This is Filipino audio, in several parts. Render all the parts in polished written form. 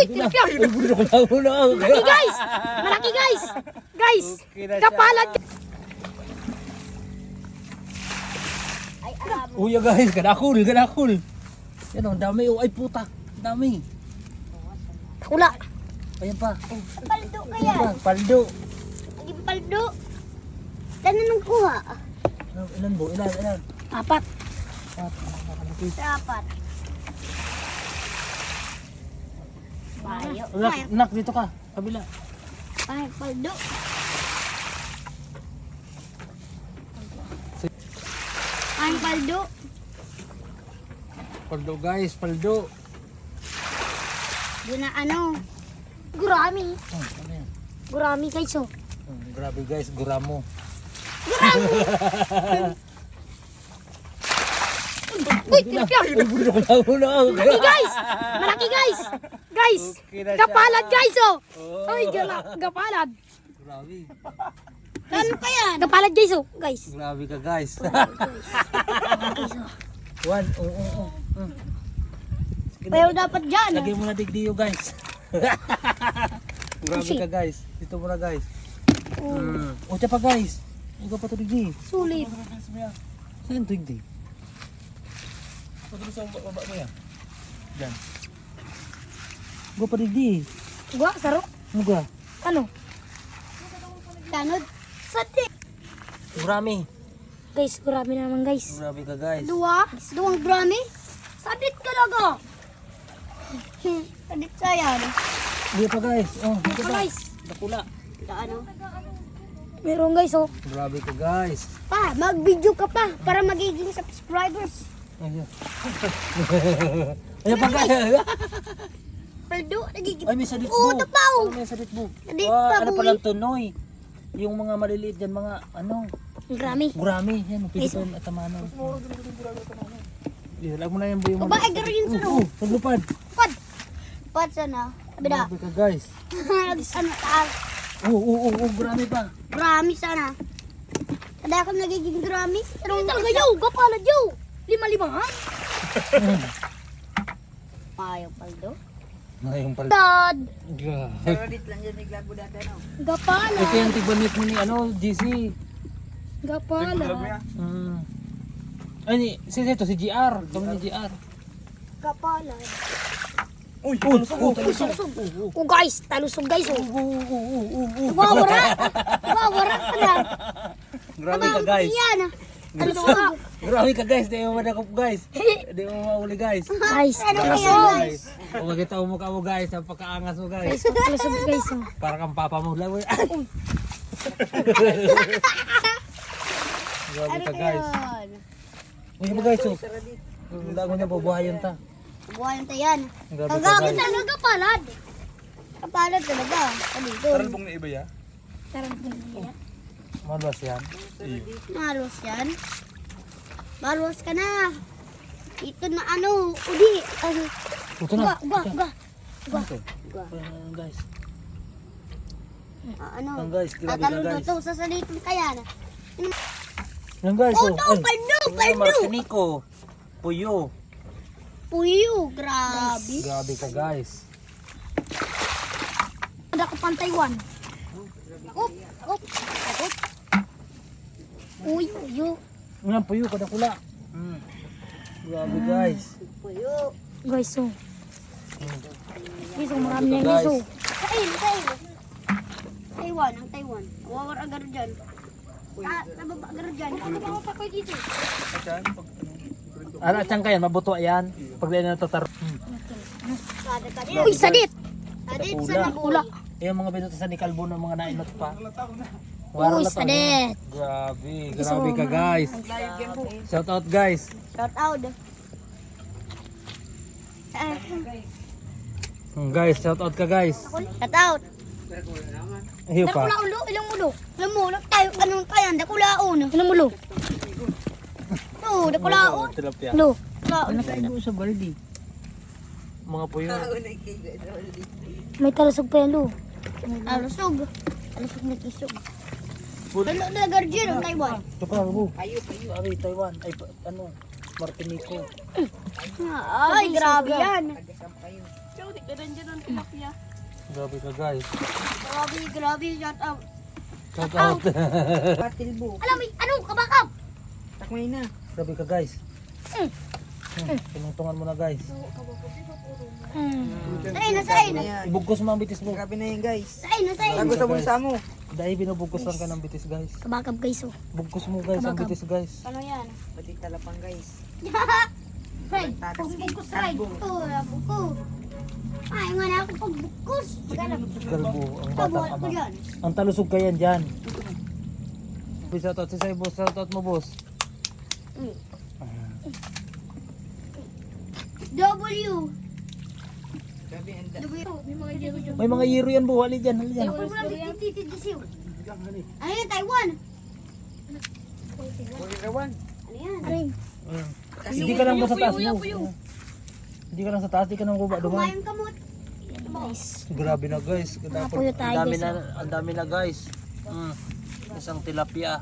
Uy, tilapia! Malaki guys! Malaki guys! Guys! Kapalan! Uy guys, kadakul. Yan ang dami. Oh, ay puta. Dami. Takula! Ayan pa. Paldo Ayan kaya. pa. Paldo. Naging paldo. Ano nung kuha? Ilan bo? Ilan? Apat! Dapat. Bayo. Nak, dito ka. Kabila. Ay, paldo. Ay, paldo. Paldo guys, paldo. Doon na ano. Gurami. Oh, ano yan? Gurami guys oh! Grabe guys, guramo. Uy, tilapia! Malaki guys! Malaki guys! Guys! Okay na siya. Kapalan guys oh! Oh. Ay, kapalan! Grabe. Ano kaya? Kapalan guys oh! Guys! Grabe ka guys. One, oh. Pero dapat dyan. Lagay mo na digdiyo guys. Grabe ka guys. Dito muna guys. O pa guys. Ikaw pa to digdi. Sulit! Saan to digdi? Patuloy sa baba mo yan. Diyan. Go pa digdi. Gua, saro? Ano ga? Ano? Tanod. Sati. Gurami. Guys, gurami naman guys! Grabe ka guys. Duwang gurami. Sadit ka laga. Sadit sayan. Dito pa guys. Oh, Ito dito pa. guys! Nakula. Ano? Meron guys oh! Grabe ka guys. Pa, mag-video ka pa para magiging subscribers. Ayun. Ayun pa guys. Paldo, nagiging... Ay, may sadit Oo, bo. tapaw. Oh, may sadit bo. Sadit Ah, pa, ano boy. palang tunoy? Yung mga maliliit yan, mga ano, Gurami! gurami. Yan, pwede pa yung atamano. Lag mo na yung buhay mo. Aba, ay, garo yun sa loob. Paglupad. Pad. Pad sana. Abida. Grabe ka guys. Ano, taas. Gurami pa. Gurami sana. Kada ako nagiging gurami. Pero Talaga yaw! Kapalad yaw! Lima-lima ha? ayaw paldo. Ngayong pala. Dad! Grabe. Gapala! Ito yung tibanit mo ni ano, GC. Gapala! Ay, si GR. Kami ni GR. Kapala. Uy, talusog. Oh guys! Talusog guys oh! Wawara. Wawara ka na. Grabe ka guys. Yan. Talusog! Grabe ka guys. Di mo madakop guys. Di mo mauli guys. Guys! Ano kaya guys? O magkita mo ka mo guys. Ang pagkaangas mo guys. Talusog guys oh! Para kang papa mo lang. Grabe Ano ka guys. yun? Uy mo guys. Lago niya bubuhayan ta. Buhayan tayo yan. Grabe ka Kagaki guys. talaga kapalad. Kapalad talaga. Dito. Taralbong na iba ya? Malas yan. Malos yan. Malos ka na. Ito na ano. Udi. Ito na. Uga. Ito. Guys. Ano? Ang guys. Grabe ka Tatalon guys. to. Sasalitin ka yan. Yan guys. Oh, no, paldo. Martinico. Puyo. Puyo. Grabe. Grabe ka guys. Ada ko pang Taiwan! Up. Uy! Uyo! Yan puyo kada kula. Grabe guys. Puyo. Guys oh! Guys oh! Marami na Guys. guys oh! Taiwan. Ang Taiwan. Wawar agar dyan. Nababa agar dyan. Ano ba pa ko dito? Ano atang kayan mabuto yan. Pag dahil natatar. Kada ka din. Uy! Sadit! Adit Pula. sa nabula. Yung mga binto sa ni Calbo ng mga nainot pa. Uy! Sadit! Grabe ka guys. Shout out guys. Shout out. Guys, shout out ka guys. Shout out. Iyo pa. Dakula ulo. Ilang mulo? Ilang mulo? Tayo. Anong kayan? Dakulaon. Ano mo lo? Oo, dakulaon. Tilapia. Lo! Dakulaon. Nakain sa baldi. Mga puyo. May talusog pa yan lo! Alusog. Alusog na kisog. Ano na guardian ng Taiwan? Ito pa, bu. Sabi, Taiwan. Ay, ano, Martinico. Ay, grabe yan. Grabe ka guys. Grabe, shut up. Shout out. Patilbo. Alam mo, ano, kabakab? Takmay na. Grabe ka guys. Pinuntungan mo na guys. Sain. Ayan. Ibugkos mo ang bitis mo. Grabe na yan guys. Sain. Tago sa bulsa mo. Dahil binubugkos lang ka ng bitis guys. Kabakab guys oh. Bugkos mo guys ang bitis guys. Ano yan? Pati talapang guys. Fred, pagbukos, Fred. Ito, buko. Ay, nga na ako pagbukos. Magana. Kalbo ang Tabuhan batang ko ama. yan. Ang talusog ka yan dyan. Shout out si Sai boss. Shout out mo boss. W. Grabe ang May mga yero yan bo. Hali dyan. Hali dyan. Ano yan, Taiwan? Bulirawan. Ano yan? Aray. Hindi ka lang sa taas mo. Hindi ka lang sa taas. Hindi ka lang baba. Duman. Kumayang kamot. Guys. Grabe na guys. Napuyo tayo guys. Ang dami na guys. Isang tilapia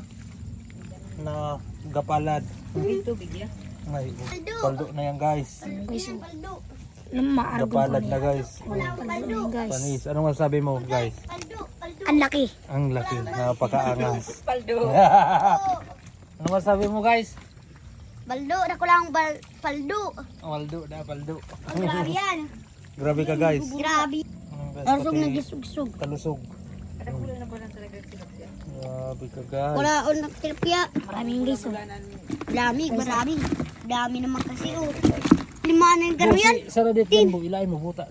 na gapalad. Ito, bigya. Ay, paldo na yan guys. Guys oh. Paldo. Maaragong ko Gapalad na niya. guys. Paldo. Guys. Panis. Anong masabi mo guys? Paldo. Ang laki. Ang laki. Napakaangas. Paldo. Ano masabi mo guys? Baldo. Naku lang paldo. Paldo na paldo. Ang grabe yan. Grabe ka guys. Grabe. Guys, Talusog pati na gisug-sug. talusog. Wala na ba lang talaga tilapia? Grabe ka guys. Wala o nagtilapia. Maraming guys oh. Dami, marami. Dami naman kasi oh. 5 na yung garo yan. Sa radit yan bo. Ilain mo buta.